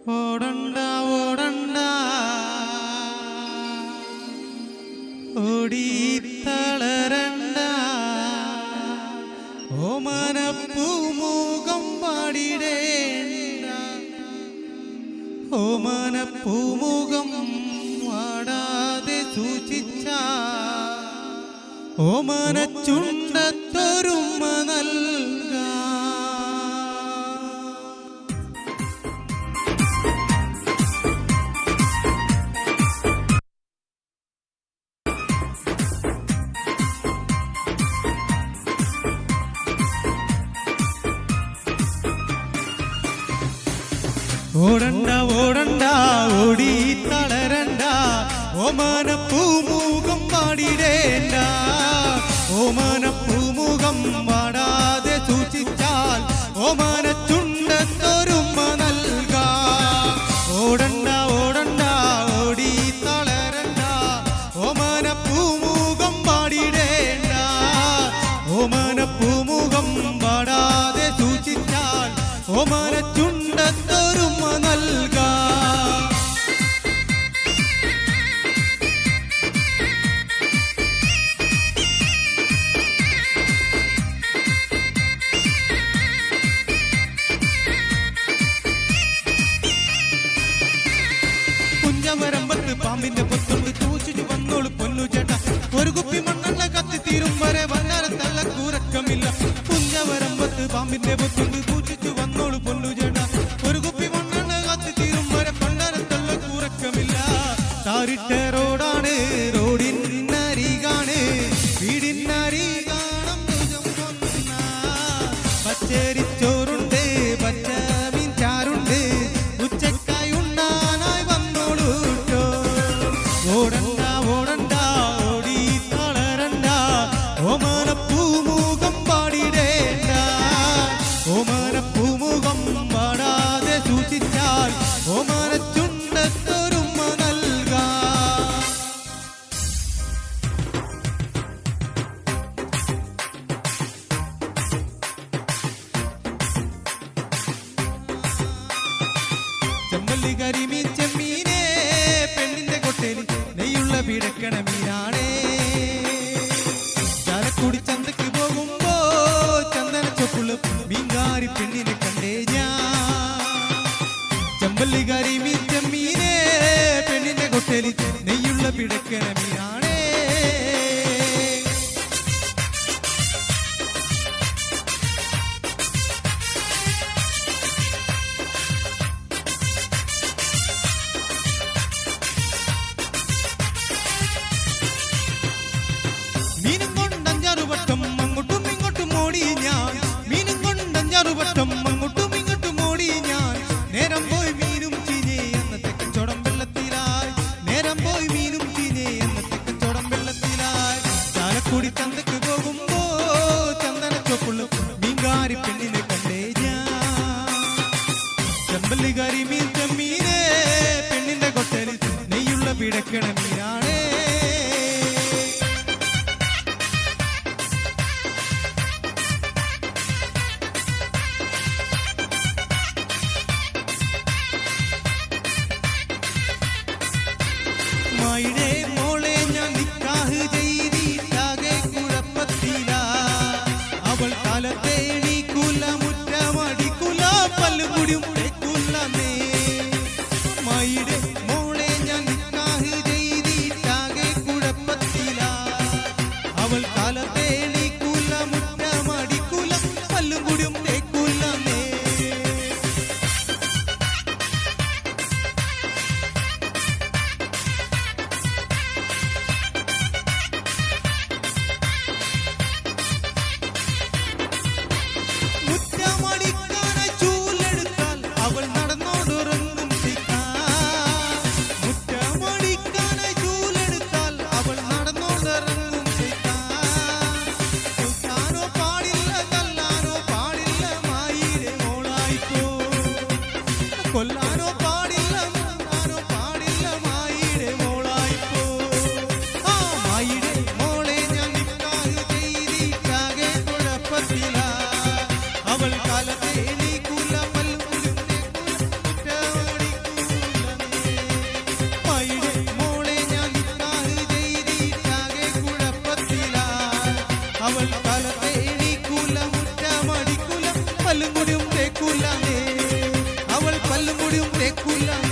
ഓടണ്ട ഓടണ്ട ഓടി തളരണ്ട ഓമനപ്പൂമുഖം പാടിടേണ്ട ഓമനപ്പൂമുഖം വാടാതെ സൂചിച്ച ഓമനച്ചുണ്ടത്തൊരുമ നൽകാ ഓടണ്ട ഓടണ്ട ഓടി തളരണ്ട ഓമനപ്പൂമുഖം പാടിടേണ്ട ഓമനപ്പൂമുഖം വാടാതെ സൂചിച്ചാൽ ഓമനച്ചുണ്ടത്തൊരുമ നൽകാ ഓടണ്ട ഓടണ്ട ഓടി തളരണ്ട ഓമനപ്പൂമുഖം പാടിടേണ്ട ഓമനപ്പൂമുഖം വാടാതെ സൂചിച്ചാൽ ഓമനച്ചുണ്ടത്തൊരുമ നൽകാ കുഞ്ചവരമ്പത്ത് പാമ്പിന്റെ പൊത്തുണ്ട് ചൂച്ചു വന്നോളൂ പൊന്നു ചേട്ടാ ഒരു കുപ്പി മണ്ണെണ്ണ കത്തി തീരും വരെ വന്നാരത്തല്ല കൂരക്കമില്ല കുഞ്ചവരമ്പത്ത് പാമ്പിന്റെ പൊത്തുണ്ട് ചൂച്ചു വന്നോളൂ പൊന്നു ചേട്ടാ ഒരു കുപ്പി മണ്ണെണ്ണ കത്തി തീരും വരെ വന്നാരത്തല്ല കൂരക്കമില്ല താരിട്ട റോഡാണ് റോഡിനരികാണ് വീടിനരികാണം പച്ചരിച്ചോറുണ്ട് പച്ച മീൻ ചാറുണ്ട് ഉച്ചക്കായി ഉണ്ണാനായി വന്നോളൂ ഓടണ്ട ഓടണ്ട ഓടി തളരണ്ട ഓമനപ്പൂമുഖം പാടിടേണ്ട ഓമനപ്പൂമുഖം പാടാതെ സൂചിച്ചാൽ ഓമനച്ചുണ്ടത്തൊരുമ നൽകാ ചെമ്പല്ലി കരിമീൻ ചെമ്മീനേ പെണ്ണിന്റെ കൊട്ടേലി നെയ്യുള്ള പിടക്കണ മീനാണേ ചാലക്കുടി ചന്തക്ക് പോകുമ്പോ ചന്ദന ചൊപ്പുള്ള മീൻകാരി പെണ്ണിനെ കണ്ടേ ഞാൻ ചെമ്പല്ലി കരിമീൻ ചെമ്മീനേ പെണ്ണിന്റെ കൊട്ടേലി നെയ്യുള്ള പിടക്കണ മീനാണേ മീനും കൊണ്ടഞ്ചാറുവട്ടം അങ്ങോട്ടും ഇങ്ങോട്ടും ഓടി ഞാൻ മീനും കൊണ്ടഞ്ചാറുവട്ടം അങ്ങോട്ടും ഇങ്ങോട്ടും ഓടി ഞാൻ നേരം പോയി മീനും ചീഞ്ഞേ എന്നത്തെ കച്ചവടം വെള്ളത്തിലായി നേരം പോയി മീനും ചീഞ്ഞേ എന്നത്തെ കച്ചവടം വെള്ളത്തിലായി ചാലക്കുടി ചന്തക്ക് പോകുമ്പോ ചന്ദന ചൊപ്പുള്ള മീൻകാരി പെണ്ണിനെ കണ്ടേ ഞാൻ ചെമ്പല്ലി കരിമീൻ ചെമ്മീനേ പെണ്ണിന്റെ കൊട്ടലിൽ നെയ്യുള്ള പിടക്കണ മീനാണേ മായിടേ മോളെ ഞാൻ നിക്കാഹ് ചെയ്തിട്ടാകെ കുഴപ്പത്തില അവൾ കാലത്തെ എണീക്കൂല മുറ്റമടിക്കൂല പല്ലുമുടിയും തേക്കൂലേ മായിടേ മോളെ ഞാൻ നിക്കാഹ് ചെയ്തിട്ടാകെ കുഴപ്പത്തില അവൾ കാലത്തെ എണീക്കൂല മുറ്റമടിക്കൂല പല്ലുമുടിയും തേക്കൂലേ മുറ്റമടിക്കാനായി ചൂലെടുത്താൽ അവൾ നടന്നോടുറങ്ങും മുറ്റമടിക്കാനായി ചൂലെടുത്താൽ അവൾ നടന്നോടുറങ്ങും കൊല്ലാനോ പാടില്ല തല്ലാനോ പാടില്ല മായിരെ മോളായിക്കോ കൊല്ലാനോ പാടില്ല മുണ്ടാനോ പാടില്ല മായിരെ മോളായിക്കോ ആ മായിരെ മോളെ ഞാൻ നിക്കാഹ് ചെയ്തിട്ടാകെ കുഴപ്പത്തില അവൾ കാലത്തെ എണീക്കൂല പല്ലുമുടിയും തേക്കൂല കേക്കൂല